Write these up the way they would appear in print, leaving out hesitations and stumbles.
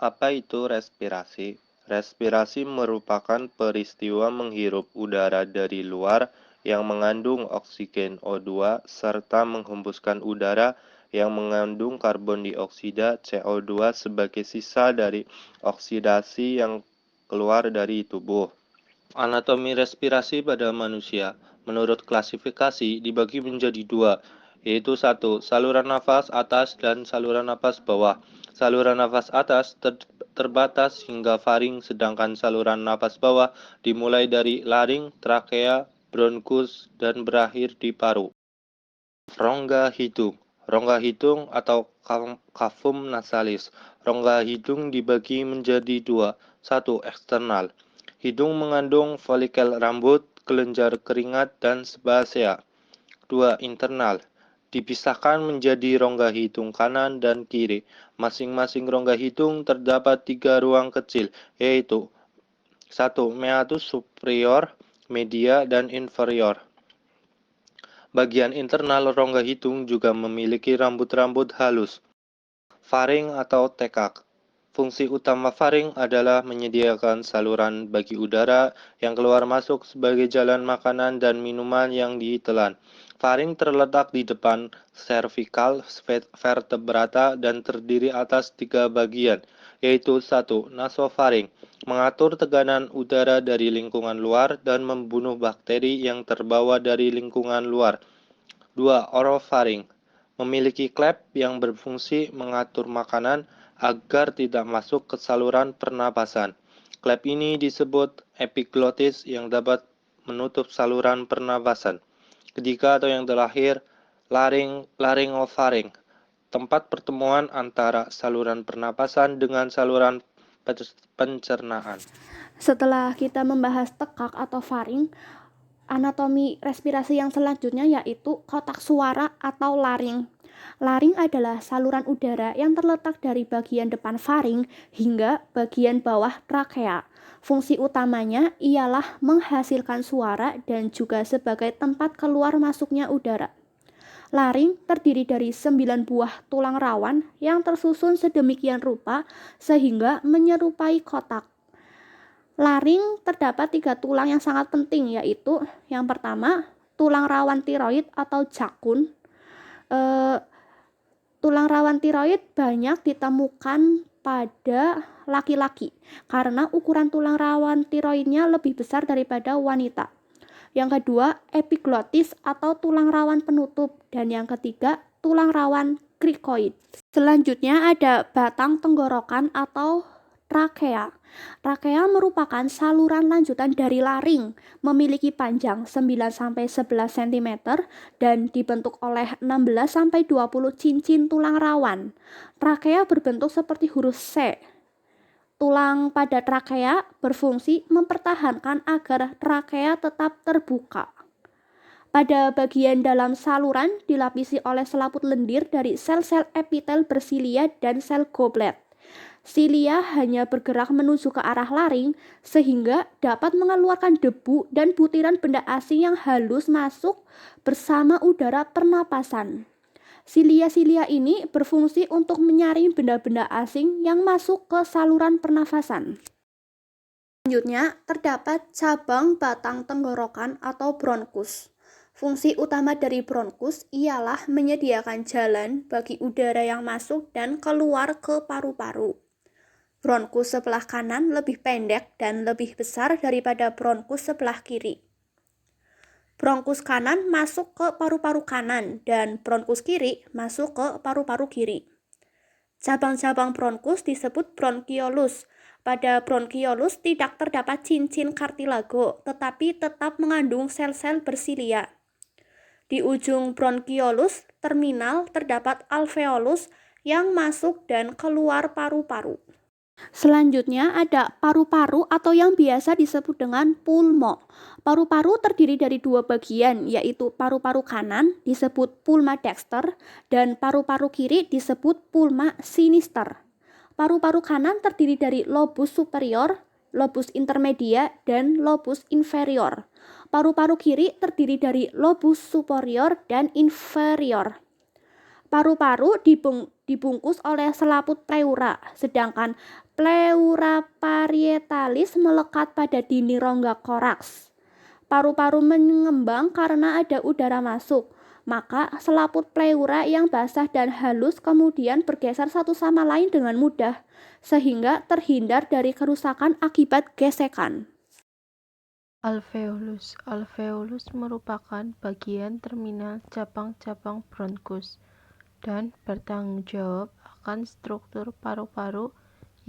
Apa itu respirasi? Respirasi merupakan peristiwa menghirup udara dari luar yang mengandung oksigen O2 serta menghembuskan udara yang mengandung karbon dioksida CO2 sebagai sisa dari oksidasi yang keluar dari tubuh. Anatomi respirasi pada manusia, menurut klasifikasi, dibagi menjadi dua, yaitu satu, saluran nafas atas dan saluran nafas bawah. Saluran nafas atas terbatas hingga faring, sedangkan saluran nafas bawah dimulai dari laring, trakea, bronkus, dan berakhir di paru. Rongga hidung. Rongga hidung atau kafum nasalis. Rongga hidung dibagi menjadi dua. Satu, eksternal. Hidung mengandung folikel rambut, kelenjar keringat, dan sebasea. Dua, internal. Dipisahkan menjadi rongga hidung kanan dan kiri. Masing-masing rongga hidung terdapat 3 ruang kecil, yaitu satu, meatus superior, media, dan inferior. Bagian internal rongga hidung juga memiliki rambut-rambut halus, faring atau tekak. Fungsi utama faring adalah menyediakan saluran bagi udara yang keluar masuk sebagai jalan makanan dan minuman yang ditelan. Faring terletak di depan cervical vertebrata dan terdiri atas 3 bagian, yaitu satu, nasofaring, mengatur tekanan udara dari lingkungan luar dan membunuh bakteri yang terbawa dari lingkungan luar. 2. Orofaring, memiliki klep yang berfungsi mengatur makanan agar tidak masuk ke saluran pernapasan. Klep ini disebut epiglotis yang dapat menutup saluran pernapasan. Ketiga atau yang terakhir, laryngofaring, tempat pertemuan antara saluran pernapasan dengan saluran pencernaan. Setelah kita membahas tekak atau faring, anatomi respirasi yang selanjutnya yaitu kotak suara atau laring. Laring adalah saluran udara yang terletak dari bagian depan faring hingga bagian bawah trakea. Fungsi utamanya ialah menghasilkan suara dan juga sebagai tempat keluar masuknya udara. Laring terdiri dari 9 buah tulang rawan yang tersusun sedemikian rupa sehingga menyerupai kotak. Laring terdapat 3 tulang yang sangat penting, yaitu yang pertama tulang rawan tiroid atau jakun. Tulang rawan tiroid banyak ditemukan pada laki-laki karena ukuran tulang rawan tiroidnya lebih besar daripada wanita. Yang kedua, epiglotis atau tulang rawan penutup, dan yang ketiga, tulang rawan krikoid. Selanjutnya ada batang tenggorokan atau trakea. Trakea merupakan saluran lanjutan dari laring, memiliki panjang 9-11 cm dan dibentuk oleh 16-20 cincin tulang rawan. Trakea berbentuk seperti huruf C. Tulang pada trakea berfungsi mempertahankan agar trakea tetap terbuka. Pada bagian dalam saluran dilapisi oleh selaput lendir dari sel-sel epitel bersilia dan sel goblet. Silia hanya bergerak menuju ke arah laring sehingga dapat mengeluarkan debu dan butiran benda asing yang halus masuk bersama udara pernapasan. Silia-silia ini berfungsi untuk menyaring benda-benda asing yang masuk ke saluran pernafasan. Selanjutnya, terdapat cabang batang tenggorokan atau bronkus. Fungsi utama dari bronkus ialah menyediakan jalan bagi udara yang masuk dan keluar ke paru-paru. Bronkus sebelah kanan lebih pendek dan lebih besar daripada bronkus sebelah kiri. Bronkus kanan masuk ke paru-paru kanan dan bronkus kiri masuk ke paru-paru kiri. Cabang-cabang bronkus disebut bronkiolus. Pada bronkiolus tidak terdapat cincin kartilago, tetapi tetap mengandung sel-sel bersilia. Di ujung bronkiolus terminal terdapat alveolus yang masuk dan keluar paru-paru. Selanjutnya ada paru-paru atau yang biasa disebut dengan pulmo. Paru-paru terdiri dari 2 bagian, yaitu paru-paru kanan disebut pulma dexter dan paru-paru kiri disebut pulma sinister. Paru-paru kanan terdiri dari lobus superior, lobus intermedia, dan lobus inferior. Paru-paru kiri terdiri dari lobus superior dan inferior. Paru-paru dibungkus oleh selaput pleura, sedangkan Pleura parietalis melekat pada dinding rongga koraks. Paru-paru mengembang karena ada udara masuk. Maka selaput pleura yang basah dan halus kemudian bergeser satu sama lain dengan mudah, sehingga terhindar dari kerusakan akibat gesekan. Alveolus. Alveolus merupakan bagian terminal cabang-cabang bronkus dan bertanggung jawab akan struktur paru-paru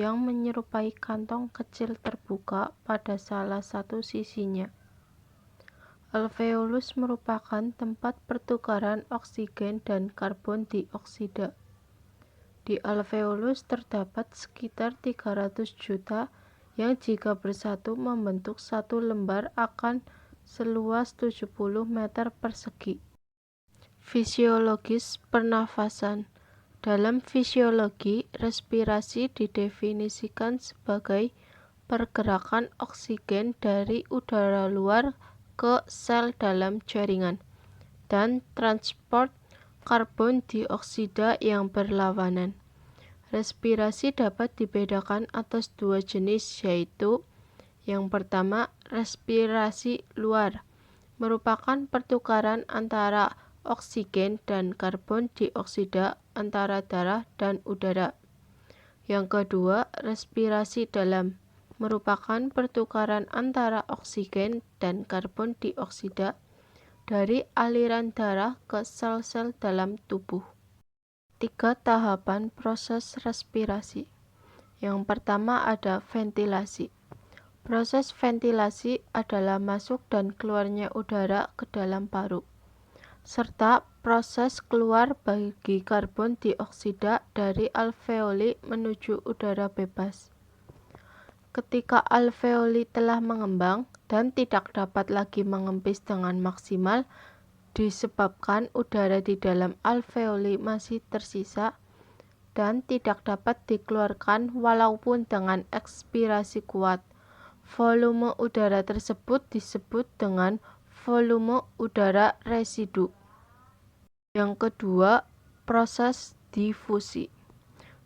yang menyerupai kantong kecil terbuka pada salah satu sisinya. Alveolus merupakan tempat pertukaran oksigen dan karbon dioksida. Di alveolus terdapat sekitar 300 juta yang jika bersatu membentuk satu lembar akan seluas 70 meter persegi. Fisiologis pernafasan. Dalam fisiologi, respirasi didefinisikan sebagai pergerakan oksigen dari udara luar ke sel dalam jaringan dan transport karbon dioksida yang berlawanan. Respirasi dapat dibedakan atas dua jenis, yaitu yang pertama, respirasi luar, merupakan pertukaran antara oksigen dan karbon dioksida antara darah dan udara. Yang kedua, respirasi dalam, merupakan pertukaran antara oksigen dan karbon dioksida dari aliran darah ke sel-sel dalam tubuh. 3 tahapan proses respirasi. Yang pertama ada ventilasi. Proses ventilasi adalah masuk dan keluarnya udara ke dalam paru, serta proses keluar bagi karbon dioksida dari alveoli menuju udara bebas. Ketika alveoli telah mengembang dan tidak dapat lagi mengempis dengan maksimal disebabkan udara di dalam alveoli masih tersisa dan tidak dapat dikeluarkan walaupun dengan ekspirasi kuat, volume udara tersebut disebut dengan volume udara residu. Yang kedua, proses difusi.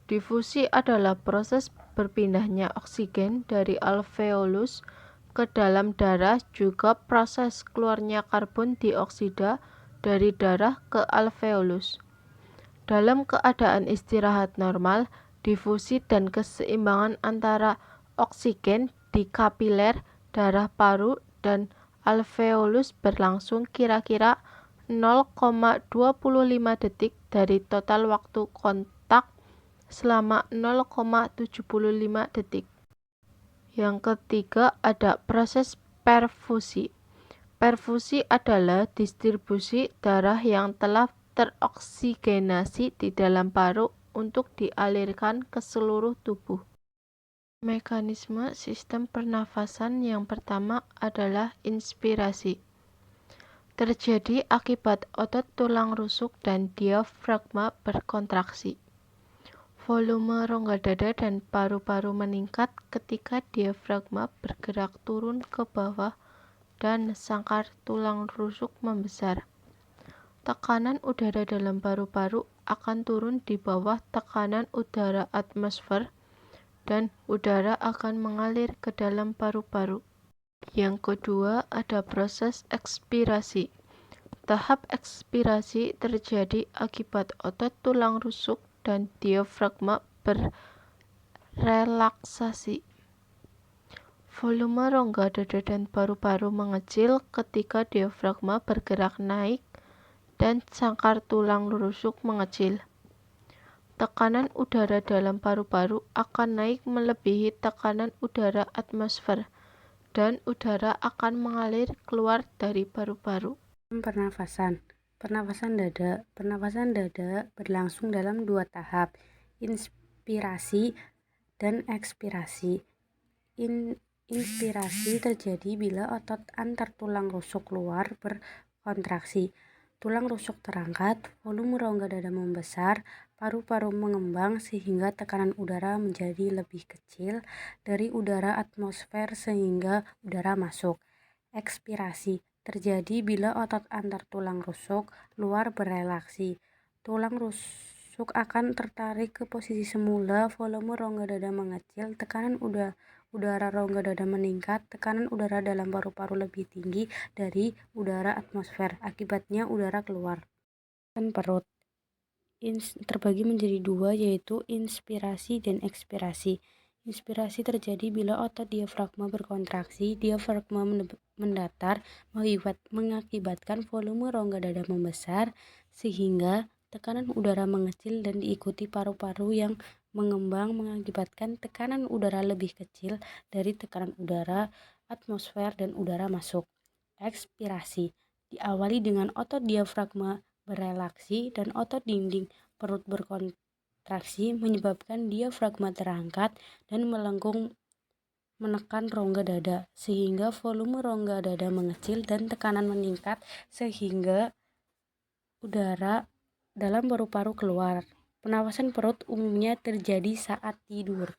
Difusi adalah proses berpindahnya oksigen dari alveolus ke dalam darah, juga proses keluarnya karbon dioksida dari darah ke alveolus. Dalam keadaan istirahat normal, difusi dan keseimbangan antara oksigen di kapiler, darah paru, dan alveolus berlangsung kira-kira 0,25 detik dari total waktu kontak selama 0,75 detik. Yang ketiga ada proses perfusi. Perfusi adalah distribusi darah yang telah teroksigenasi di dalam paru untuk dialirkan ke seluruh tubuh. Mekanisme sistem pernafasan yang pertama adalah inspirasi. Terjadi akibat otot tulang rusuk dan diafragma berkontraksi. Volume rongga dada dan paru-paru meningkat ketika diafragma bergerak turun ke bawah dan sangkar tulang rusuk membesar. Tekanan udara dalam paru-paru akan turun di bawah tekanan udara atmosfer dan udara akan mengalir ke dalam paru-paru. Yang kedua ada proses ekspirasi. Tahap ekspirasi terjadi akibat otot tulang rusuk dan diafragma berrelaksasi. Volume rongga dada dan paru-paru mengecil ketika diafragma bergerak naik dan sangkar tulang rusuk mengecil. Tekanan udara dalam paru-paru akan naik melebihi tekanan udara atmosfer dan udara akan mengalir keluar dari paru-paru. Pernafasan. Pernafasan dada berlangsung dalam 2 tahap, inspirasi dan ekspirasi. Inspirasi terjadi bila otot antar tulang rusuk luar berkontraksi, tulang rusuk terangkat, volume rongga dada membesar, paru-paru mengembang sehingga tekanan udara menjadi lebih kecil dari udara atmosfer sehingga udara masuk. Ekspirasi terjadi bila otot antar tulang rusuk luar berelaksi, tulang rusuk rusuk akan tertarik ke posisi semula, volume rongga dada mengecil, tekanan udara rongga dada meningkat, tekanan udara dalam paru-paru lebih tinggi dari udara atmosfer. Akibatnya udara keluar. Dan perut terbagi menjadi dua, yaitu inspirasi dan ekspirasi. Inspirasi terjadi bila otot diafragma berkontraksi, diafragma mendatar, mengakibatkan volume rongga dada membesar, sehingga tekanan udara mengecil dan diikuti paru-paru yang mengembang mengakibatkan tekanan udara lebih kecil dari tekanan udara atmosfer dan udara masuk. Ekspirasi diawali dengan otot diafragma berelaksi dan otot dinding perut berkontraksi menyebabkan diafragma terangkat dan melengkung menekan rongga dada sehingga volume rongga dada mengecil dan tekanan meningkat sehingga udara dalam paru-paru keluar. Penapasan perut umumnya terjadi saat tidur.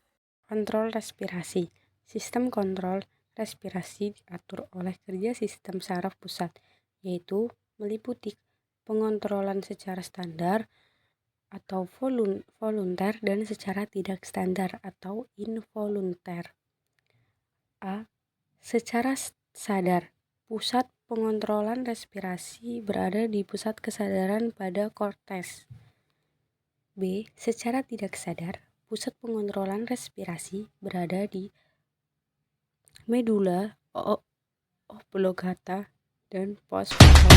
Kontrol respirasi. Sistem kontrol respirasi diatur oleh kerja sistem saraf pusat, yaitu meliputi pengontrolan secara standar atau volunter dan secara tidak standar atau involunter. A. Secara sadar. Pusat pengontrolan respirasi berada di pusat kesadaran pada korteks. B. Secara tidak sadar. Pusat pengontrolan respirasi berada di medula oblongata dan pos vokal